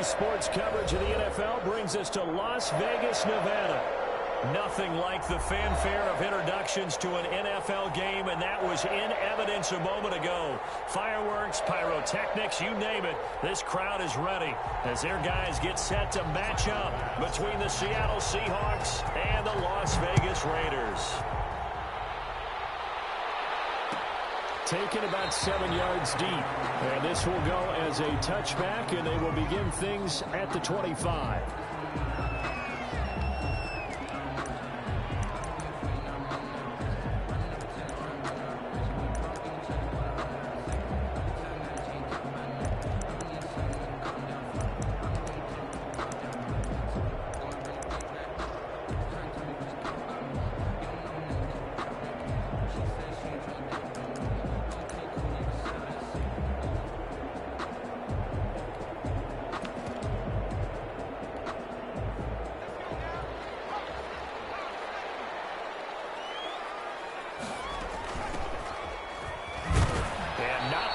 Today's sports coverage of the NFL brings us to Las Vegas, Nevada. Nothing like the fanfare of introductions to an NFL game, and that was in evidence a moment ago. Fireworks, pyrotechnics, you name it. This crowd is ready as their guys get set to match up between the Seattle Seahawks and the Las Vegas Raiders. Taken about 7 yards deep, and this will go as a touchback, and they will begin things at the 25.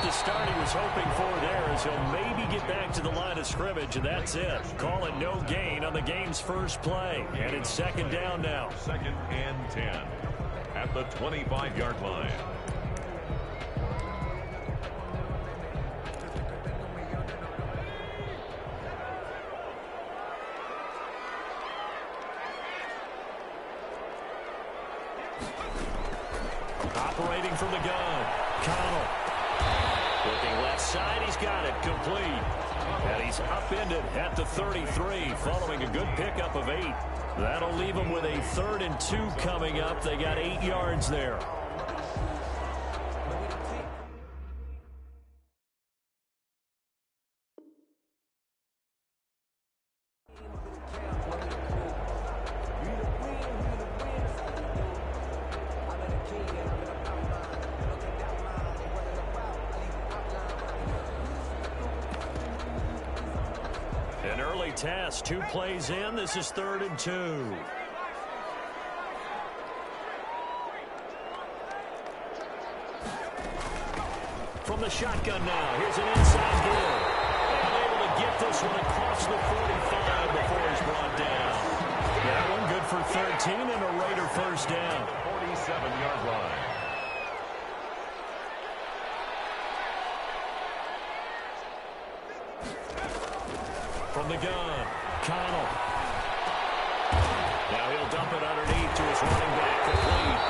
The start he was hoping for there as he'll maybe get back to the line of scrimmage, and that's it. Call it no gain on the game's first play, and it's second down now. 2nd and 10 at the 25-yard line. Operating from the gun, Connell. Looking left side, he's got it, complete. And he's upended at the 33, following a good pickup of 8. That'll leave him with a 3rd and 2 coming up. They got 8 yards there. An early test, 2 plays in. This is 3rd and 2. From the shotgun now, here's an inside deal. And able to get this one across the 45 before he's brought down. That one good for 13 and a Raider first down. 47-yard line. From the gun, Connell. Now he'll dump it underneath to his running back, complete.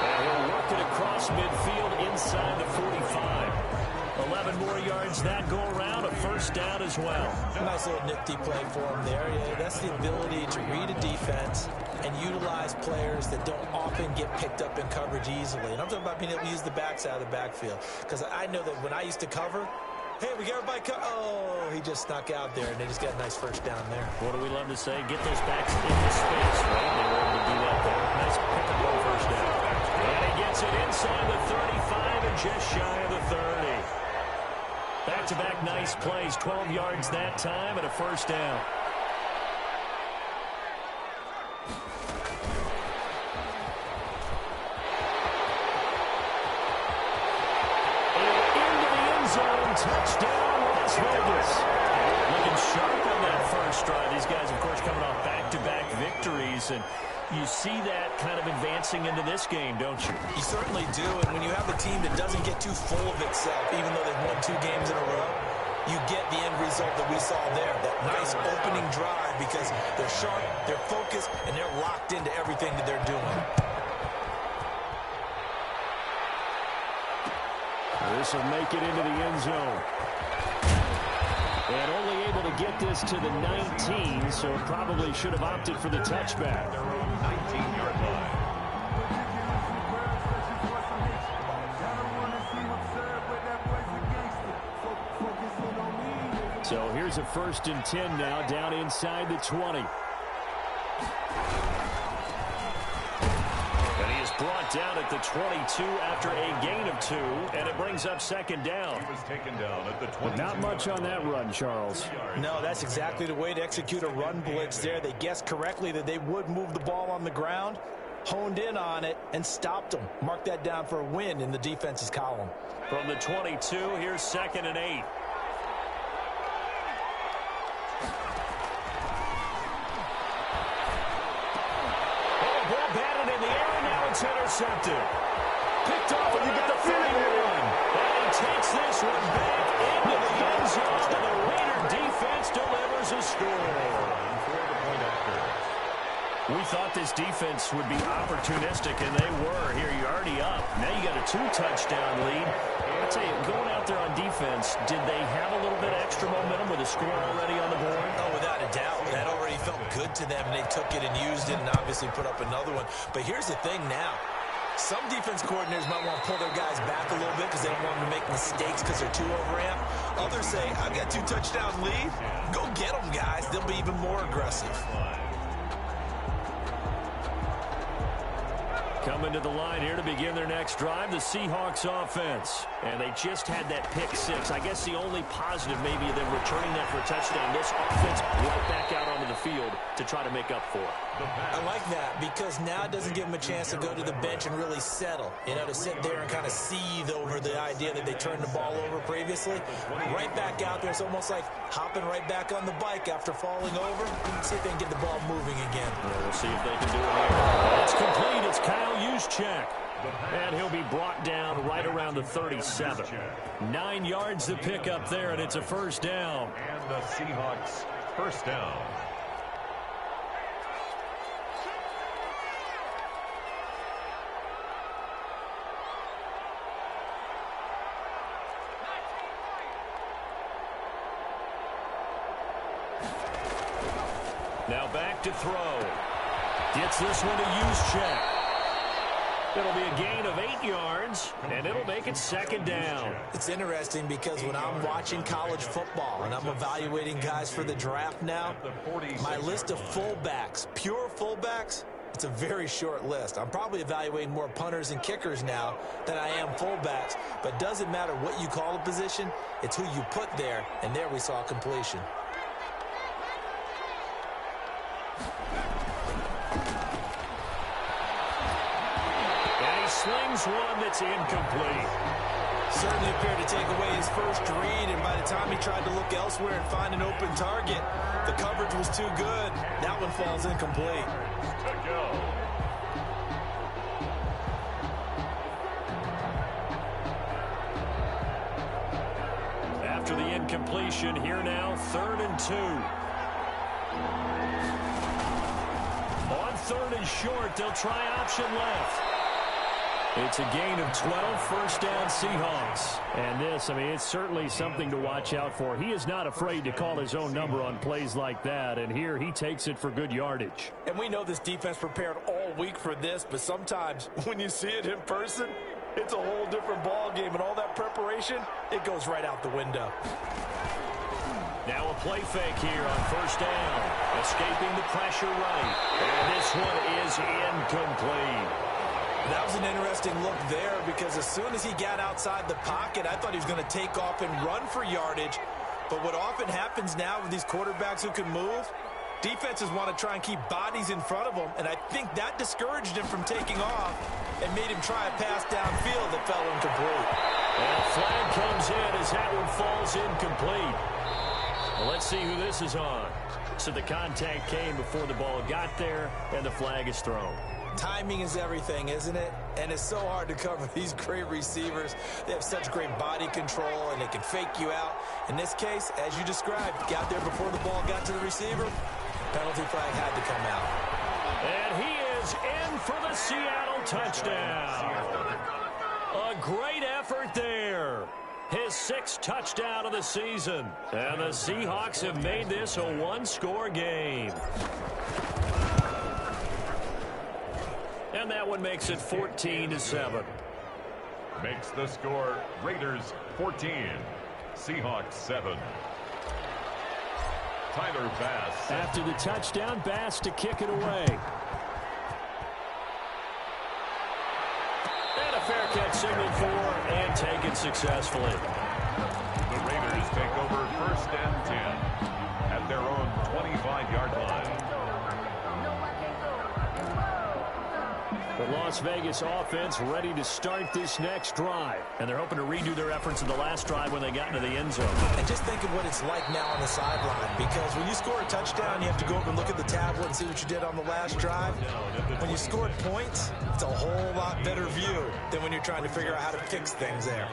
And he'll work it across midfield inside the 45. 11 more yards that go around, a first down as well. A nice little nifty play for him there. Yeah, that's the ability to read a defense and utilize players that don't often get picked up in coverage easily. And I'm talking about being able to use the backs out of the backfield. Because I know that when I used to cover, hey, we got everybody oh, he just snuck out there, and they just got a nice first down there. What do we love to say? Get those backs into space, right? They were able to do that there. Nice pickup on first down. And he gets it inside the 35 and just shy of the 30. Back-to-back nice plays, 12 yards that time and a first down. Touchdown, Las Vegas. Looking sharp on that first drive. These guys, of course, coming off back-to-back victories, and you see that kind of advancing into this game, don't you? You certainly do, and when you have a team that doesn't get too full of itself, even though they've won 2 games in a row, you get the end result that we saw there, that nice opening drive, because they're sharp, they're focused, and they're locked into everything that they're doing. This will make it into the end zone. And only able to get this to the 19, so probably should have opted for the touchback. 19-yard line. So here's a 1st and 10 now, down inside the 20. Brought down at the 22 after a gain of 2, and it brings up 2nd down. He was taken down at the 22. Not much on that run, Charles. No, that's exactly the way to execute a run blitz there. They guessed correctly that they would move the ball on the ground, honed in on it, and stopped them. Mark that down for a win in the defense's column. From the 22, here's 2nd and 8. it's intercepted. Picked off at the 31. And he takes this one back into the end zone, and the Raider defense delivers a score. We thought this defense would be opportunistic, and they were. Here, you're already up. Now you got a 2-touchdown lead. I'll tell you, going out there on defense, did they have a little bit extra momentum with a score already on the board? Oh, without a doubt. That already felt good to them, and they took it and used it and obviously put up another one. But here's the thing now. Some defense coordinators might want to pull their guys back a little bit because they don't want them to make mistakes because they're too overamped. Others say, I've got 2-touchdown lead. Go get them, guys. They'll be even more aggressive. Coming to the line here to begin their next drive, the Seahawks offense. And they just had that pick six. I guess the only positive maybe of them returning that for a touchdown. This offense right back out onto the field to try to make up for it. I like that because now it doesn't give them a chance to go to the bench and really settle. You know, to sit there and kind of seethe over the idea that they turned the ball over previously. Right back out there. It's almost like hopping right back on the bike after falling over. See if they can get the ball moving again. Yeah, we'll see if they can do it here. It's complete. It's Kyle Juszczyk. And he'll be brought down right around the 37. 9 yards to pick up there, and it's a first down. And the Seahawks first down. Now back to throw. Gets this one to Juszczyk. It'll be a gain of 8 yards, and it'll make it second down. It's interesting because when I'm watching college football and I'm evaluating guys for the draft now, my list of fullbacks, pure fullbacks, it's a very short list. I'm probably evaluating more punters and kickers now than I am fullbacks, but it doesn't matter what you call a position, it's who you put there, and there we saw completion. Slings one that's incomplete. Certainly appeared to take away his first read, and by the time he tried to look elsewhere and find an open target, the coverage was too good. That one falls incomplete. After the incompletion, here now, 3rd and 2. On 3rd and short, they'll try option left. It's a gain of 12, first down Seahawks. And this, I mean, it's certainly something to watch out for. He is not afraid to call his own number on plays like that, and here he takes it for good yardage. And we know this defense prepared all week for this, but sometimes when you see it in person, it's a whole different ball game, and all that preparation, it goes right out the window. Now a play fake here on first down. Escaping the pressure right. And this one is incomplete. That was an interesting look there because as soon as he got outside the pocket, I thought he was going to take off and run for yardage. But what often happens now with these quarterbacks who can move, defenses want to try and keep bodies in front of them, and I think that discouraged him from taking off and made him try a pass downfield that fell incomplete. And a flag comes in as that one falls incomplete. Well, let's see who this is on. So the contact came before the ball got there, and the flag is thrown. Timing is everything, isn't it? And it's so hard to cover these great receivers. They have such great body control, and they can fake you out. In this case, as you described, got there before the ball got to the receiver. Penalty flag had to come out. And he is in for the Seattle touchdown. A great effort there. His 6th touchdown of the season. And the Seahawks have made this a one-score game. And that one makes it 14-7. Makes the score Raiders 14, Seahawks 7. Tyler Bass. After the touchdown, Bass to kick it away. And a fair catch signaled for and taken successfully. The Raiders take over 1st and 10 at their own 25-yard line. The Las Vegas offense ready to start this next drive. And they're hoping to redo their efforts in the last drive when they got into the end zone. And just think of what it's like now on the sideline, because when you score a touchdown, you have to go up and look at the tablet and see what you did on the last drive. When you scored points, it's a whole lot better view than when you're trying to figure out how to fix things there.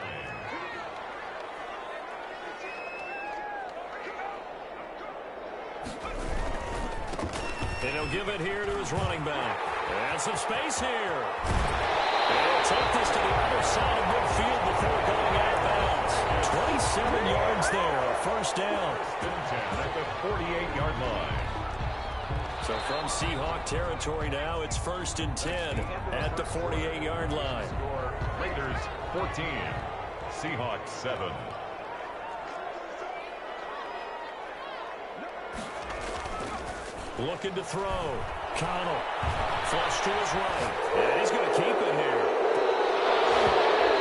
And he'll give it here to his running back. And some space here. They'll take this to the other side of midfield before going out of bounds. 27 yards there, a first down. At the 48-yard line. So from Seahawk territory now, it's 1st and 10 at the 48-yard line. Score Raiders 14, Seahawks 7. Looking to throw. Connell. Flush to his right. And he's going to keep it here.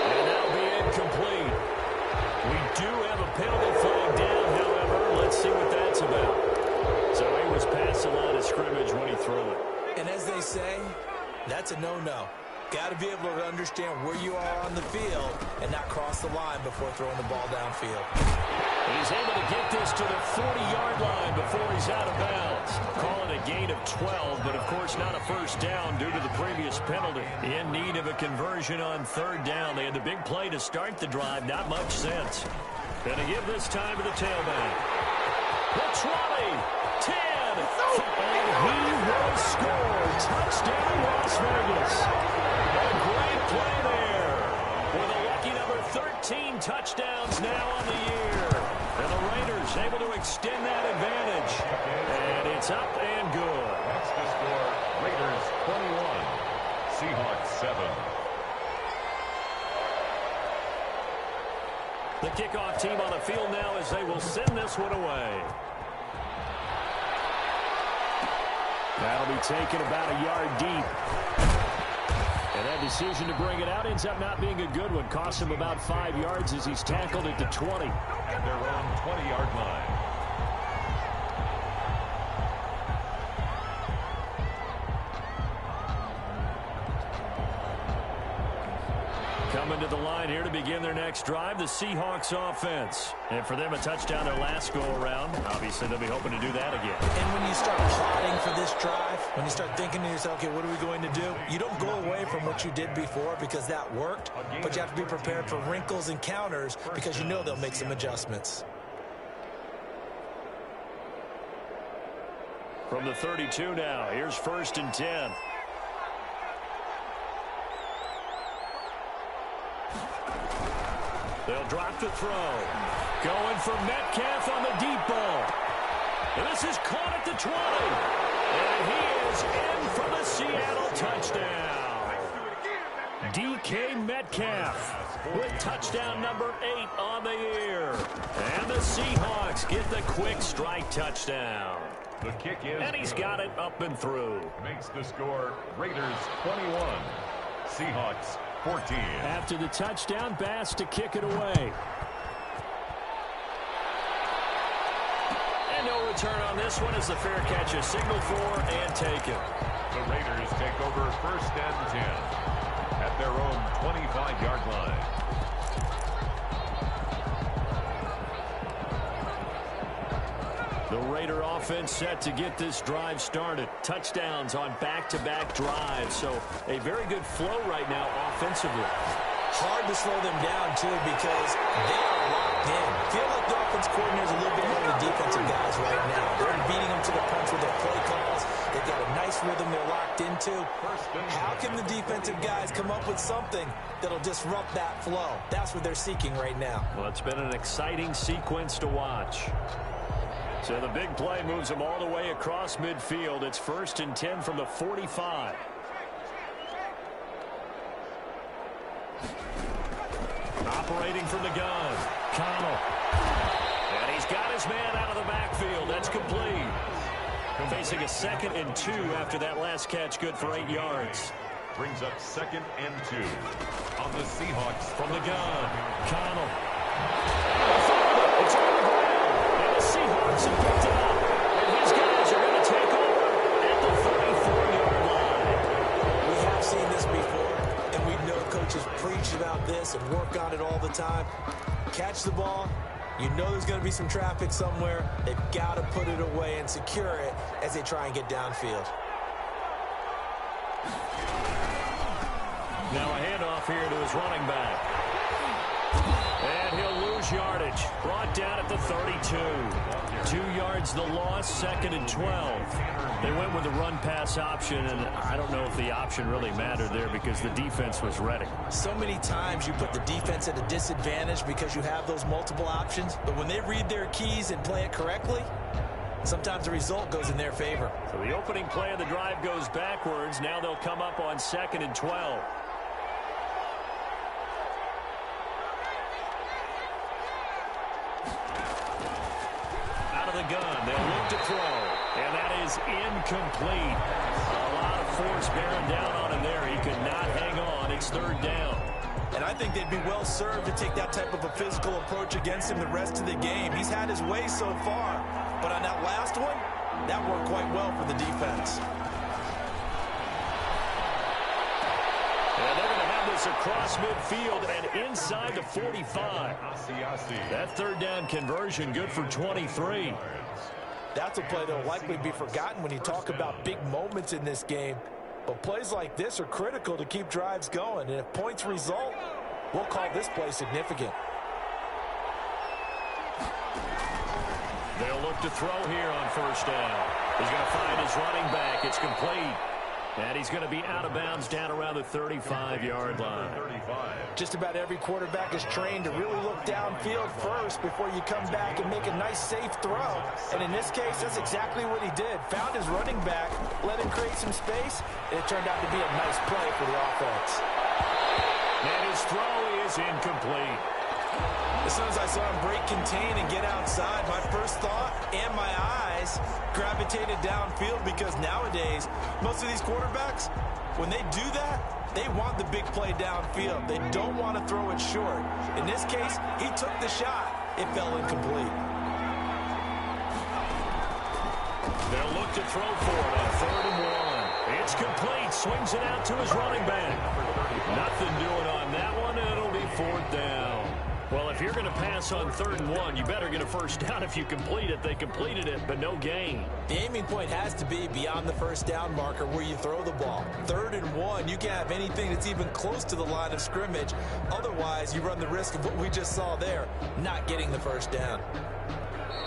And that'll be incomplete. We do have a penalty flag down, however. Let's see what that's about. So he was past the line of scrimmage when he threw it. And as they say, that's a no-no. Got to be able to understand where you are on the field and not cross the line before throwing the ball downfield. He's able to get this to the 40-yard line before he's out of bounds. Call it a gain of 12, but of course not a first down due to the previous penalty. In need of a conversion on 3rd down. They had the big play to start the drive. Not much sense. Gonna give this time to the tailback. The 20, 10, and he will score. Touchdown, Las Vegas. A great play there. With a lucky number 13 touchdowns now on the year. And the Raiders able to extend that advantage. And it's up and good. That's the score. Raiders 21, Seahawks 7. The kickoff team on the field now as they will send this one away. That'll be taken about a yard deep. And that decision to bring it out ends up not being a good one. Costs him about 5 yards as he's tackled at the 20. At their own 20-yard line. Coming to the line here to begin their next drive, the Seahawks offense. And for them, a touchdown their last go-around. Obviously, they'll be hoping to do that again. And when you start plotting for this drive, when you start thinking to yourself, okay, what are we going to do? You don't go away from what you did before because that worked, but you have to be prepared for wrinkles and counters because you know they'll make some adjustments. From the 32 now, here's 1st and 10. They'll drop the throw. Going for Metcalf on the deep ball. And this is caught at the 20. And he is in for the Seattle touchdown. DK Metcalf with touchdown number 8 on the year. And the Seahawks get the quick strike touchdown. The kick is And he's got it up and through. Makes the score Raiders 21, Seahawks 14. After the touchdown, Bass to kick it away. And no return on this one as the fair catch is signaled for and taken. The Raiders take over 1st and 10 at their own 25-yard line. The Raider offense set to get this drive started. Touchdowns on back-to-back drives. So a very good flow right now offensively. Hard to slow them down, too, because they are locked in. Feel like the offense coordinator is a little bit more than the defensive guys right now. They're beating them to the punch with their play calls. They've got a nice rhythm they're locked into. How can the defensive guys come up with something that'll disrupt that flow? That's what they're seeking right now. Well, it's been an exciting sequence to watch. So the big play moves them all the way across midfield. It's 1st and 10 from the 45. Operating from the gun. Connell. And he's got his man out of the backfield. That's complete. Facing a 2nd and 2 after that last catch, good for 8 yards. Brings up 2nd and 2 on the Seahawks. From the gun. Connell. It's on the ground. And the Seahawks have picked it up. And his guys are going to take over at the 34-yard line. We have seen this time. Catch the ball. You know there's going to be some traffic somewhere. They've got to put it away and secure it as they try and get downfield. Now a handoff here to his running back. And he'll lose yardage. Brought down at the 32. 2 yards the loss, 2nd and 12. They went with the run-pass option, and I don't know if the option really mattered there because the defense was ready. So many times you put the defense at a disadvantage because you have those multiple options, but when they read their keys and play it correctly, sometimes the result goes in their favor. So the opening play of the drive goes backwards. Now they'll come up on 2nd and 12. The gun. They'll look to throw, and that is incomplete. A lot of force bearing down on him there. He could not hang on. It's 3rd down. And I think they'd be well served to take that type of a physical approach against him the rest of the game. He's had his way so far, but on that last one, that worked quite well for the defense. And they're going to have this across midfield and inside the 45. That 3rd down conversion good for 23. That's a play that will likely be forgotten when you talk about big moments in this game. But plays like this are critical to keep drives going. And if points result, we'll call this play significant. They'll look to throw here on 1st down. He's going to find his running back. It's complete. And he's going to be out of bounds down around the 35-yard line. Just about every quarterback is trained to really look downfield first before you come back and make a nice, safe throw. And in this case, that's exactly what he did. Found his running back, let him create some space, and it turned out to be a nice play for the offense. And his throw is incomplete. As soon as I saw him break contain and get outside, my first thought and my eyes gravitated downfield because nowadays, most of these quarterbacks, when they do that, they want the big play downfield. They don't want to throw it short. In this case, he took the shot. It fell incomplete. They'll look to throw for it on 3rd and 1. It's complete. Swings it out to his running back. Nothing doing on that one, and it'll be 4th down. Well, if you're going to pass on 3rd and 1, you better get a 1st down if you complete it. They completed it, but no gain. The aiming point has to be beyond the 1st down marker where you throw the ball. 3rd and 1, you can't have anything that's even close to the line of scrimmage. Otherwise, you run the risk of what we just saw there, not getting the 1st down.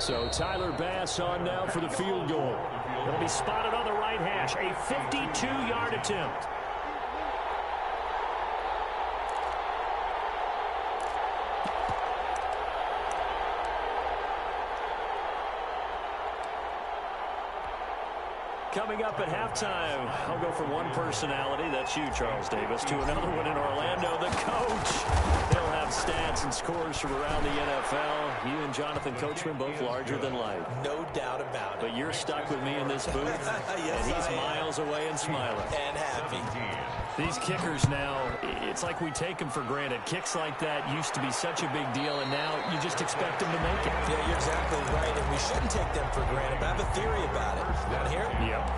So Tyler Bass on now for the field goal. It'll be spotted on the right hash, a 52-yard attempt. Coming up at halftime, I'll go from one personality, that's you, Charles Davis, to another one in Orlando, the coach. He'll have stats and scores from around the NFL. You and Jonathan Coachman both larger than life. No doubt about it. But you're stuck with me in this booth, yes, and he's miles away and smiling. And happy. These kickers now, it's like we take them for granted. Kicks like that used to be such a big deal, and now you just expect them to make it. Yeah, you're exactly right, and we shouldn't take them for granted, but I have a theory about it. You want to hear it? Yep.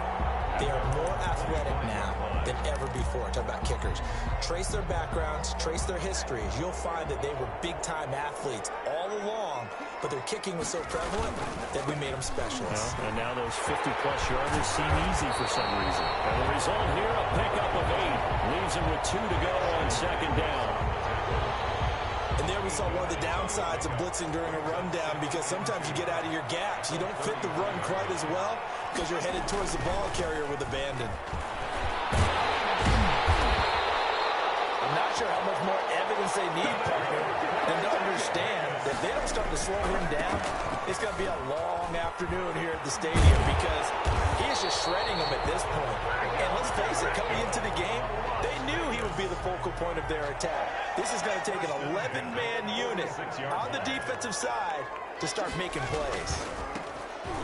They are more athletic now than ever before. Talk about kickers. Trace their backgrounds, trace their histories. You'll find that they were big-time athletes all along, but their kicking was so prevalent that we made them specialists. Well, and now those 50-plus yarders seem easy for some reason. And the result here, a pickup of 8. Leaves him with 2 to go on 2nd down. And there we saw one of the downsides of blitzing during a rundown because sometimes you get out of your gaps. You don't fit the run quite as well because you're headed towards the ball carrier with abandon. I'm not sure how much more evidence they need, partner, than to understand that if they don't start to slow him down, it's going to be a long afternoon here at the stadium because he is just shredding them at this point. And let's face it, coming into the game, they knew he would be the focal point of their attack. This is going to take an 11-man unit on the defensive side to start making plays.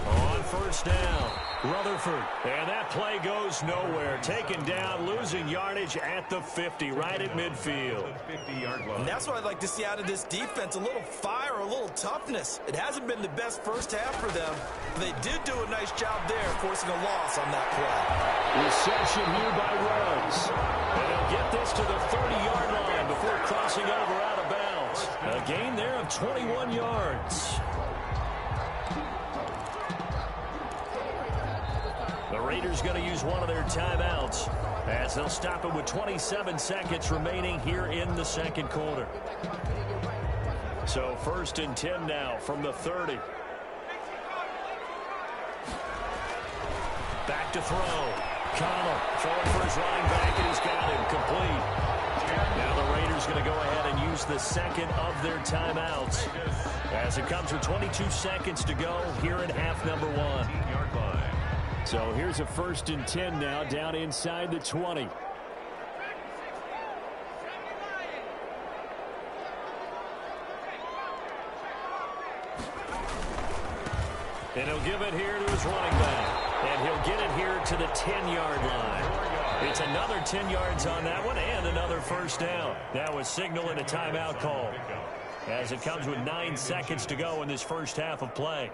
On 1st down, Rutherford. And that play goes nowhere. Taken down, losing yardage at the 50, right at midfield. And that's what I'd like to see out of this defense, a little fire, a little toughness. It hasn't been the best first half for them. They did do a nice job there, forcing a loss on that play. Reception here by Ruggs. And he'll get this to the 30-yard line before crossing over out of bounds. A gain there of 21 yards. The Raiders going to use one of their timeouts as they'll stop it with 27 seconds remaining here in the second quarter. So 1st and 10 now from the 30. Back to throw. Connell throwing for his running back, and he's got him complete. Now the Raiders going to go ahead and use the second of their timeouts as it comes with 22 seconds to go here in half number 1. So here's a 1st and 10 now down inside the 20. And he'll give it here to his running back. And he'll get it here to the 10-yard line. It's another 10 yards on that one and another 1st down. That was signaling a timeout call as it comes with 9 seconds to go in this first half of play.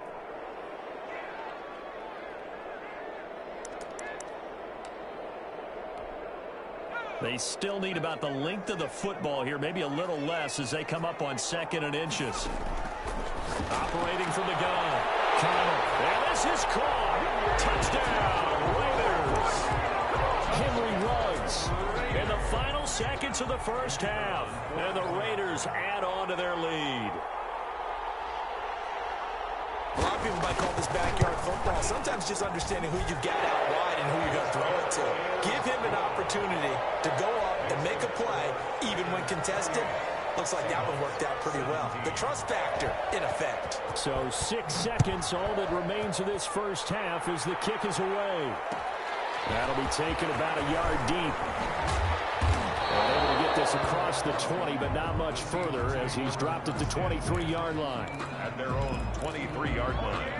They still need about the length of the football here, maybe a little less as they come up on 2nd and inches. Operating from the gun. Connell. And this is caught. Touchdown, Raiders. Henry Ruggs in the final seconds of the first half. And the Raiders add on to their lead. A lot of people might call this backyard football. Sometimes just understanding who you got out wide and who you're going to throw it to. Give him an opportunity to go up and make a play, even when contested. Looks like that one worked out pretty well. The trust factor in effect. So 6 seconds, all that remains of this first half as the kick is away. That'll be taken about a yard deep. And able to get this across the 20, but not much further as he's dropped it to 23-yard line. At their own 23-yard line.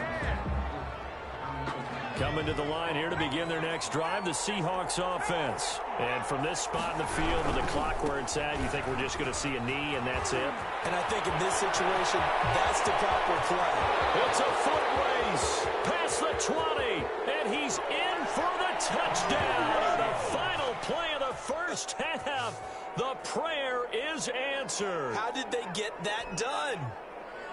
Coming to the line here to begin their next drive, the Seahawks offense. And from this spot in the field with the clock where it's at, you think we're just going to see a knee and that's it? And I think in this situation, that's the proper play. It's a foot race past the 20, and he's in for the touchdown. And the final play of the first half, the prayer is answered. How did they get that done?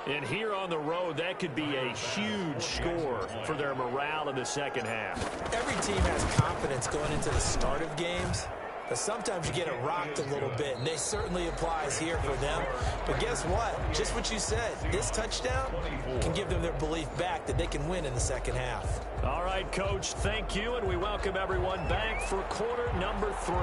And here on the road, that could be a huge score for their morale in the second half. Every team has confidence going into the start of games, but sometimes you get it rocked a little bit, and it certainly applies here for them. But guess what? Just what you said, this touchdown can give them their belief back that they can win in the second half. All right, Coach, thank you, and we welcome everyone back for quarter number 3.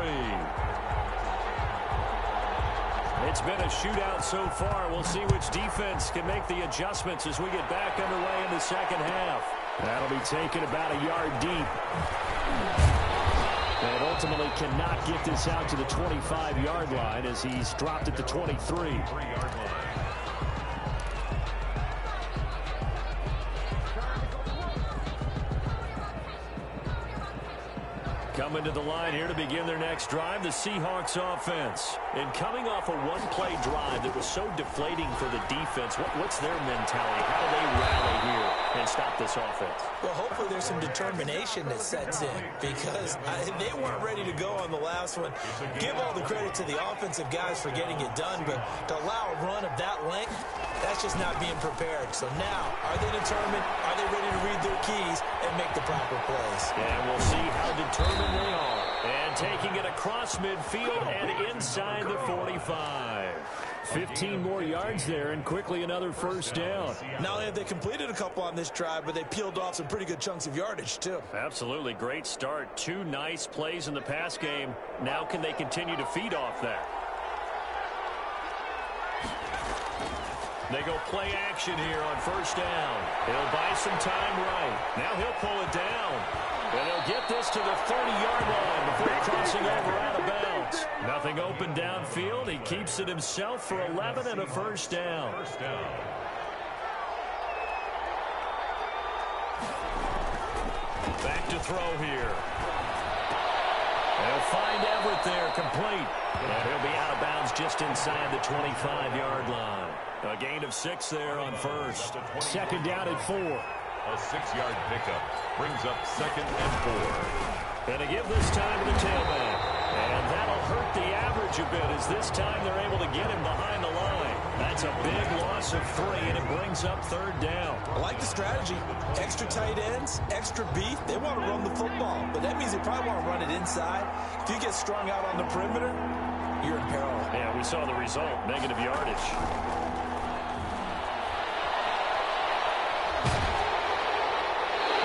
It's been a shootout so far. We'll see which defense can make the adjustments as we get back underway in the second half. That'll be taken about a yard deep. And ultimately cannot get this out to the 25-yard line as he's dropped it to 23. Coming to the line here to begin their next drive, the Seahawks offense. And coming off a one-play drive that was so deflating for the defense, what's their mentality? How do they rally here and stop this offense? Well, hopefully there's some determination that sets in because they weren't ready to go on the last one. Give all the credit to the offensive guys for getting it done, but to allow a run of that length, that's just not being prepared. So now, are they determined? Are they ready to read their keys and make the proper plays? And we'll see how determined they are. And taking it across midfield and inside the 45. 15 more yards there and quickly another first down. Not only have they completed a couple on this drive, but they peeled off some pretty good chunks of yardage too. Absolutely. Great start. 2 nice plays in the pass game. Now can they continue to feed off that? They go play action here on first down. He'll buy some time right. Now he'll pull it down. And he'll get this to the 30-yard line before crossing over out of bounds. Nothing open downfield. He keeps it himself for 11 and a first down. Back to throw here. They'll find Everett there, complete. And he'll be out of bounds just inside the 25-yard line. A gain of 6 there on first. Second down at 4. A 6-yard pickup brings up 2nd and 4. And to give this time to the tailback. And that'll hurt the average a bit as this time they're able to get him behind the line. That's a big loss of 3, and it brings up 3rd down. I like the strategy. Extra tight ends, extra beef. They want to run the football, but that means they probably want to run it inside. If you get strung out on the perimeter, you're in peril. Yeah, we saw the result, negative yardage.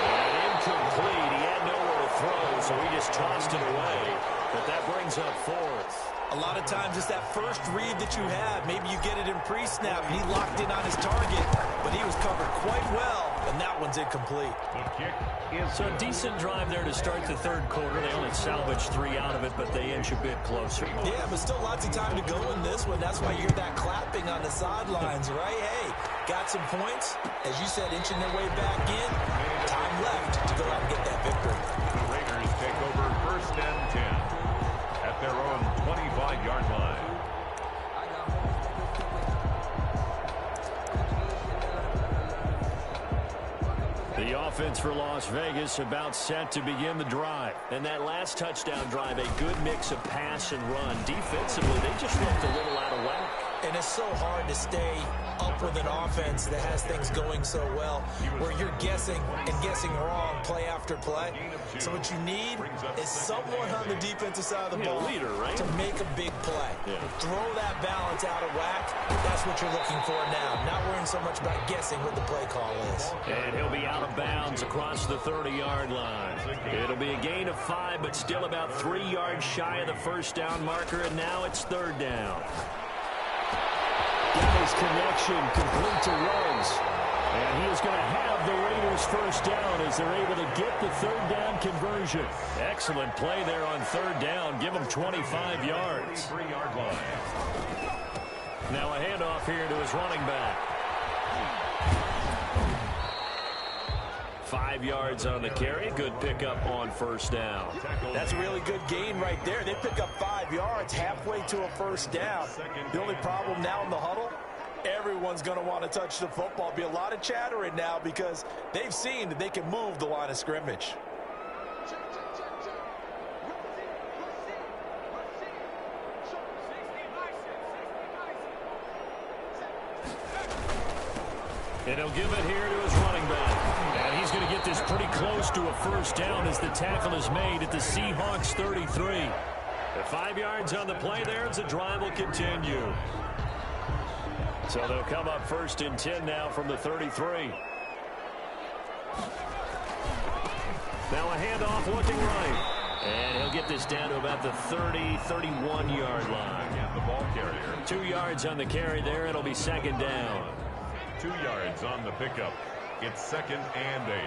And incomplete. He had nowhere to throw, so he just tossed it away. But that brings up 4th. A lot of times it's that first read that you have. Maybe you get it in pre-snap, and he locked in on his target, but he was covered quite well, and that one's incomplete. The kick is So a decent drive there to start the 3rd quarter. They only salvaged 3 out of it, but they inch a bit closer. Yeah, but still lots of time to go in this one. That's why you hear that clapping on the sidelines, right? Hey, got some points. As you said, inching their way back in. Time left to go out and get that victory. the Raiders take over 1st and 10 at their own 25-yard line. The offense for Las Vegas about set to begin the drive. And that last touchdown drive, a good mix of pass and run. Defensively, they just looked a little out of whack. And it's so hard to stay up with an offense that has things going so well, where you're guessing and guessing wrong play after play. So what you need is someone on the defensive side of the ball leader, right? to make a big play. Yeah. Throw that balance out of whack. That's what you're looking for now. Not worrying so much about guessing what the play call is. And he'll be out of bounds across the 30-yard line. It'll be a gain of 5, but still about 3 yards shy of the 1st down marker, and now it's 3rd down. Got his connection complete to Ruggs. And he is going to have the Raiders 1st down as they're able to get the 3rd down conversion. Excellent play there on 3rd down. Give them 25 yards. 3-yard line. Now a handoff here to his running back. 5 yards on the carry. Good pickup on 1st down. That's a really good gain right there. They pick up 5 yards halfway to a 1st down. The only problem now in the huddle, everyone's going to want to touch the football. Be a lot of chattering now because they've seen that they can move the line of scrimmage. And he'll give it here to his running back. And he's going to get this pretty close to a 1st down as the tackle is made at the Seahawks 33. The 5 yards on the play there as the drive will continue. So they'll come up 1st and 10 now from the 33. Now a handoff looking right. And he'll get this down to about the 30, 31-yard line. Again, the ball carrier. 2 yards on the carry there. It'll be 2nd down. 2 yards on the pickup. It's 2nd and 8.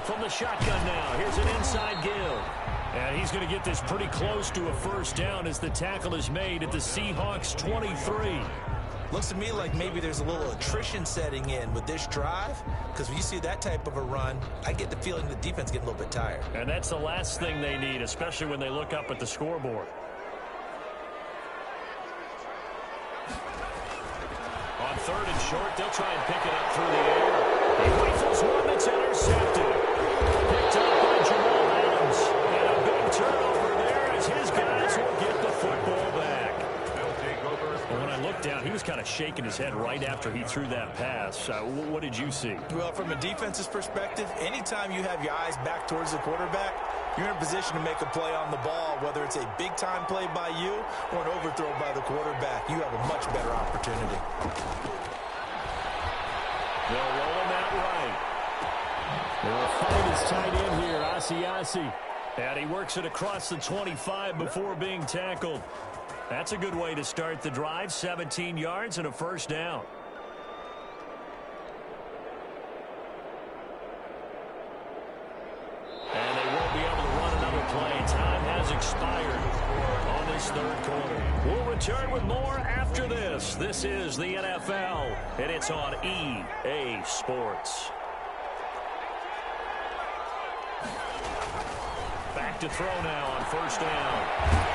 From the shotgun now, here's an inside give. And he's going to get this pretty close to a 1st down as the tackle is made at the Seahawks 23. Looks to me like maybe there's a little attrition setting in with this drive, because when you see that type of a run, I get the feeling the defense getting a little bit tired. And that's the last thing they need, especially when they look up at the scoreboard. On 3rd and short, they'll try and pick it up through the air. He rifles one that's intercepted. Picked up by Jamal Adams. And a big turnover there as his guys will get the football back. When I looked down, he was kind of shaking his head right after he threw that pass. What did you see? Well, from a defense's perspective, anytime you have your eyes back towards the quarterback, you're in a position to make a play on the ball, whether it's a big-time play by you or an overthrow by the quarterback. You have a much better opportunity. They'll roll him out right. They'll fight his tight end here, Asiasi. And he works it across the 25 before being tackled. That's a good way to start the drive. 17 yards and a 1st down. And they won't be able to run another play. Time has expired on this 3rd quarter. We'll return with more after this. This is the NFL, and it's on EA Sports. Back to throw now on 1st down.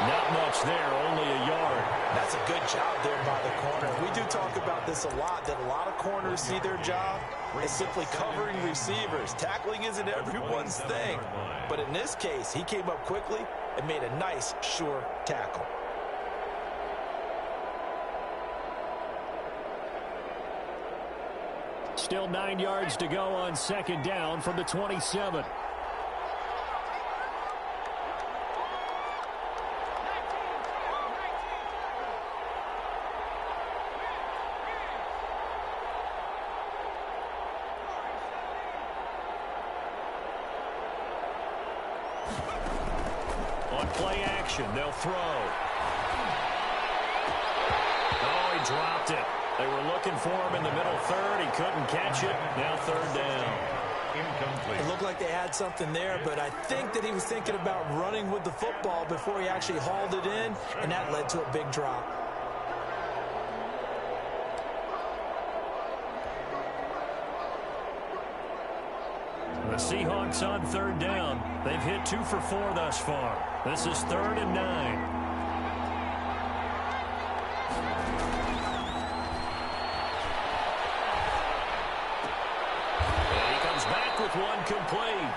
Not much there, only a yard. That's a good job there by the corner. We do talk about this a lot, that a lot of corners see their job as simply covering receivers. Tackling isn't everyone's thing. But in this case, he came up quickly and made a nice, sure tackle. Still 9 yards to go on second down from the 27. On play action, they'll throw. Oh, he dropped it. They were looking for him in the middle third. He couldn't catch it. Now third down. Incomplete. It looked like they had something there, but I think that he was thinking about running with the football before he actually hauled it in, and that led to a big drop. The Seahawks on third down. They've hit 2 for 4 thus far. This is 3rd and 9. With one complete.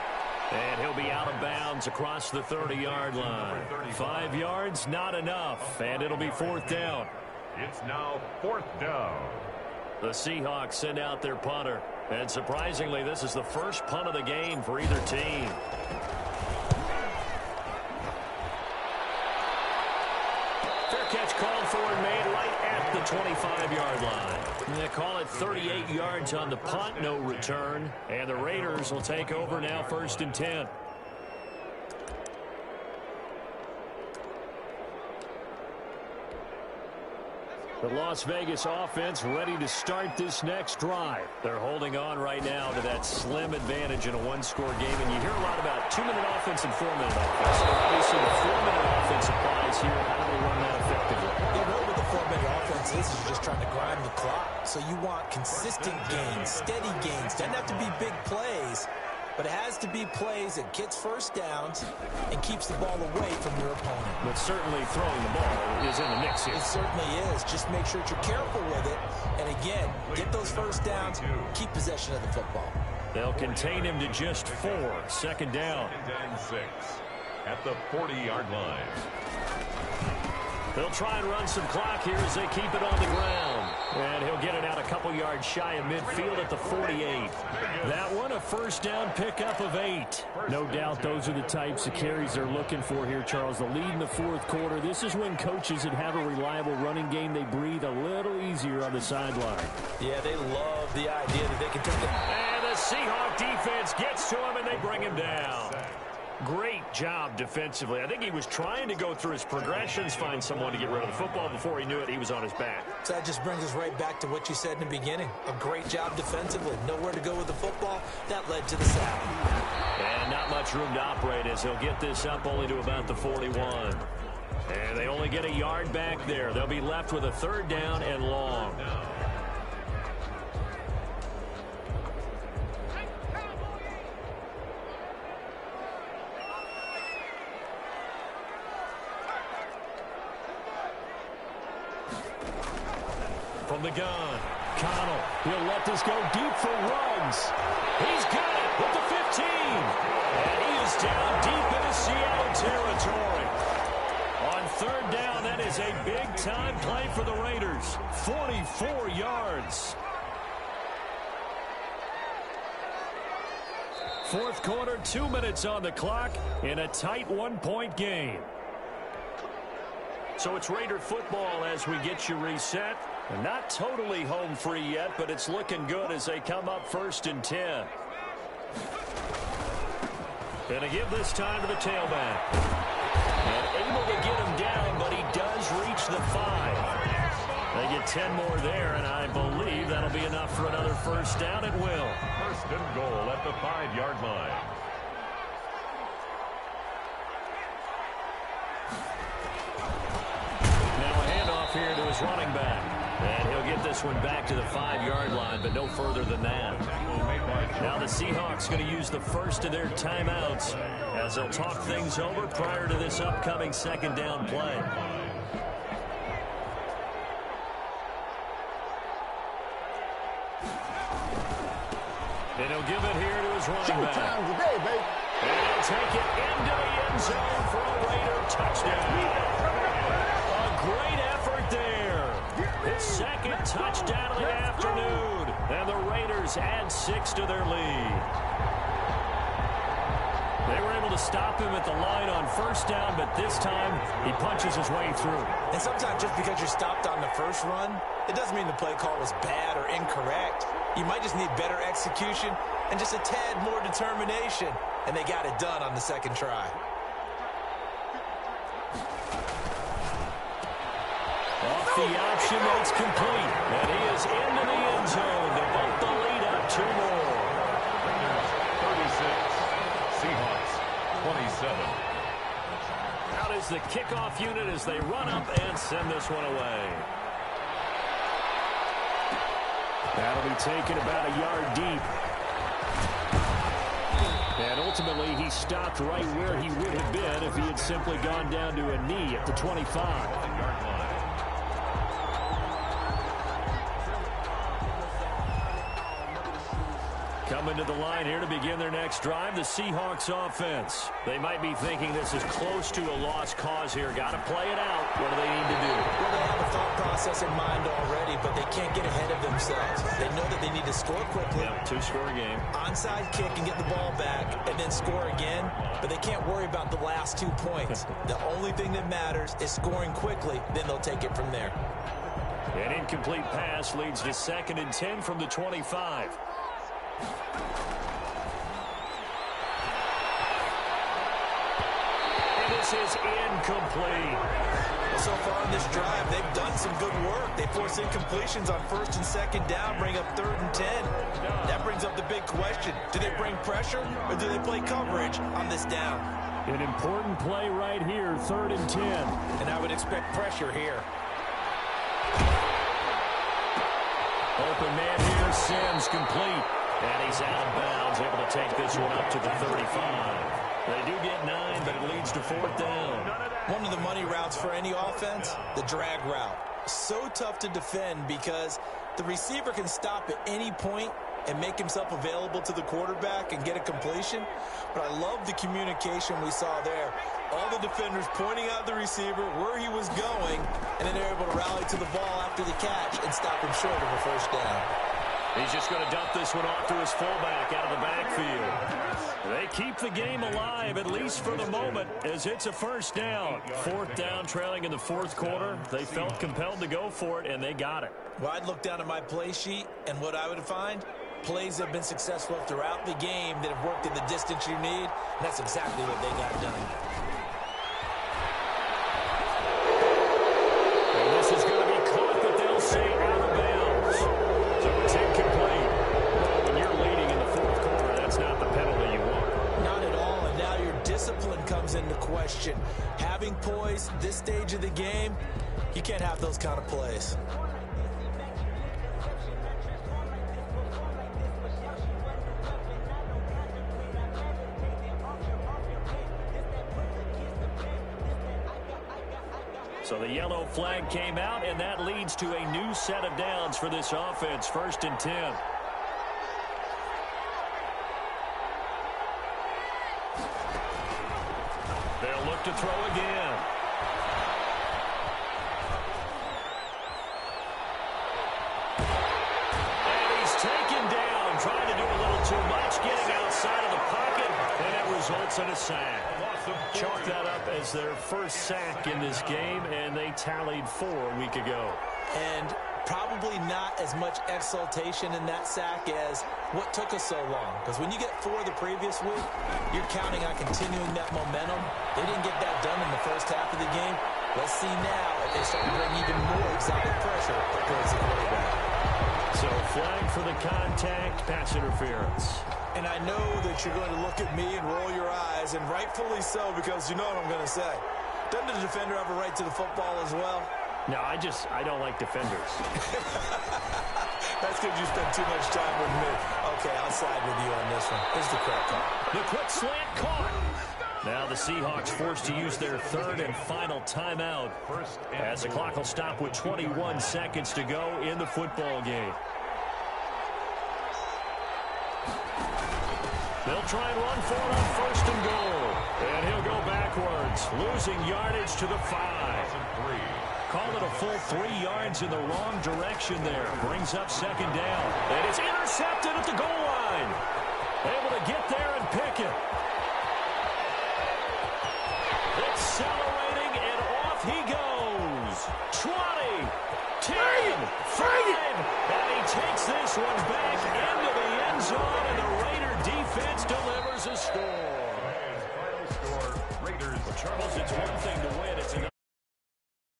And he'll be out of bounds across the 30-yard line. 5 yards, not enough. And it'll be 4th down. It's now 4th down. The Seahawks send out their punter. And surprisingly, this is the first punt of the game for either team. Fair catch called for and made right at the 25-yard line. They call it 38 yards on the punt, no return. And the Raiders will take over now 1st and 10. The Las Vegas offense ready to start this next drive. They're holding on right now to that slim advantage in a one-score game. And you hear a lot about 2-minute offense and 4-minute offense. Obviously, the 4-minute offense applies here. How do they run that effectively? Yeah, really with the 4-minute offense is you're just trying to grind the clock. So you want consistent gains, steady gains. Doesn't have to be big plays, but it has to be plays that gets first downs and keeps the ball away from your opponent. But certainly throwing the ball is in the mix here. It certainly is. Just make sure that you're careful with it. And again, get those first downs, keep possession of the football. They'll contain him to just 4. 2nd down. 2nd and 6 at the 40-yard line. They'll try and run some clock here as they keep it on the ground. And he'll get it out a couple yards shy of midfield at the 48. That one, a first down pickup of 8. No doubt those are the types of carries they're looking for here, Charles. The lead in the 4th quarter. This is when coaches that have a reliable running game, they breathe a little easier on the sideline. Yeah, they love the idea that they can take it. And the Seahawk defense gets to him, and they bring him down. Great job defensively. I think he was trying to go through his progressions, find someone to get rid of the football. Before he knew it, he was on his back. So that just brings us right back to what you said in the beginning. A great job defensively. Nowhere to go with the football. That led to the sack. And not much room to operate as he'll get this up only to about the 41. And they only get a yard back there. They'll be left with a 3rd down and long. From the gun, Connell, he'll let this go deep for Ruggs. He's got it with the 15. And he is down deep into Seattle territory. On 3rd down, that is a big-time play for the Raiders. 44 yards. 4th quarter, 2 minutes on the clock in a tight 1-point game. So it's Raider football as we get you reset. And not totally home free yet, but it's looking good as they come up 1st and 10. Gonna give this time to the tailback. And able to get him down, but he does reach the 5. They get 10 more there, and I believe that'll be enough for another first down. It will. 1st and goal at the 5-yard line. Now a handoff here to his running back. And he'll get this one back to the 5-yard line, but no further than that. Now the Seahawks going to use the first of their timeouts as they'll talk things over prior to this upcoming second down play. And he'll give it here to his running back. Today, baby. And he'll take it into the end zone for a Raider touchdown. A great effort there. His second touchdown of the afternoon. And the Raiders add 6 to their lead. They were able to stop him at the line on first down, but this time he punches his way through. And sometimes just because you're stopped on the first run, it doesn't mean the play call was bad or incorrect. You might just need better execution and just a tad more determination. And they got it done on the second try. Off the option, that's complete. And he is into the end zone to bump the lead up 2 more. 36, Seahawks 27. Out is the kickoff unit as they run up and send this one away. That'll be taken about a yard deep. And ultimately, he stopped right where he would have been if he had simply gone down to a knee at the 25. Coming to the line here to begin their next drive, the Seahawks offense. They might be thinking this is close to a lost cause here. Got to play it out. What do they need to do? Well, they have a thought process in mind already, but they can't get ahead of themselves. They know that they need to score quickly. Yeah, 2-score game. Onside kick and get the ball back and then score again, but they can't worry about the last 2 points. The only thing that matters is scoring quickly, then they'll take it from there. An incomplete pass leads to 2nd and 10 from the 25. And this is incomplete. So far in this drive, they've done some good work. They force incompletions on 1st and 2nd down, bring up 3rd and 10. That brings up the big question. Do they bring pressure or do they play coverage on this down? An important play right here, 3rd and 10. And I would expect pressure here. Open man here, Sims complete. And he's out of bounds, able to take this one up to the 35. They do get 9, but it leads to 4th down. One of the money routes for any offense, the drag route. So tough to defend because the receiver can stop at any point and make himself available to the quarterback and get a completion. But I love the communication we saw there. All the defenders pointing out the receiver, where he was going, and then they're able to rally to the ball after the catch and stop him short of a first down. He's just going to dump this one off to his fullback out of the backfield. They keep the game alive, at least for the moment, as it's a first down. 4th down, trailing in the 4th quarter. They felt compelled to go for it, and they got it. Well, I'd look down at my play sheet, and what I would find, plays that have been successful throughout the game that have worked in the distance you need, and that's exactly what they got done. And this is going to be caught, but they'll say out of bounds. So it's incomplete. Well, when you're leading in the 4th quarter, that's not the penalty you want. Not at all, and now your discipline comes into question. Having poise this stage of the game, you can't have those kind of plays. So the yellow flag came out, and that leads to a new set of downs for this offense. 1st and 10. They'll look to throw again. And he's taken down, trying to do a little too much, getting outside of the pocket, and it results in a sack. Chalk that up as their first sack in this game, and they tallied 4 a week ago. And probably not as much exultation in that sack as what took us so long. Because when you get 4 the previous week, you're counting on continuing that momentum. They didn't get that done in the first half of the game. Let's see now if they start to bring even more exotic pressure towards the quarterback. So flag for the contact, pass interference. And I know that you're going to look at me and roll your eyes, and rightfully so, because you know what I'm going to say. Doesn't the defender have a right to the football as well? No, I don't like defenders. That's because you spend too much time with me. Okay, I'll side with you on this one. Here's the correct call. The quick slant caught. Now the Seahawks forced to use their third and final timeout as the clock will stop with 21 seconds to go in the football game. They'll try and run for it on first and goal. And he'll go backwards, losing yardage to the 5. Call it a full 3 yards in the wrong direction there. Brings up second down. And it's intercepted at the goal line. Able to get there and pick it. Accelerating, and off he goes. 20, 10, 5. And he takes this one back into the end zone, and the Raider defense delivers a score. Final score, Raiders. Charles, it's one thing to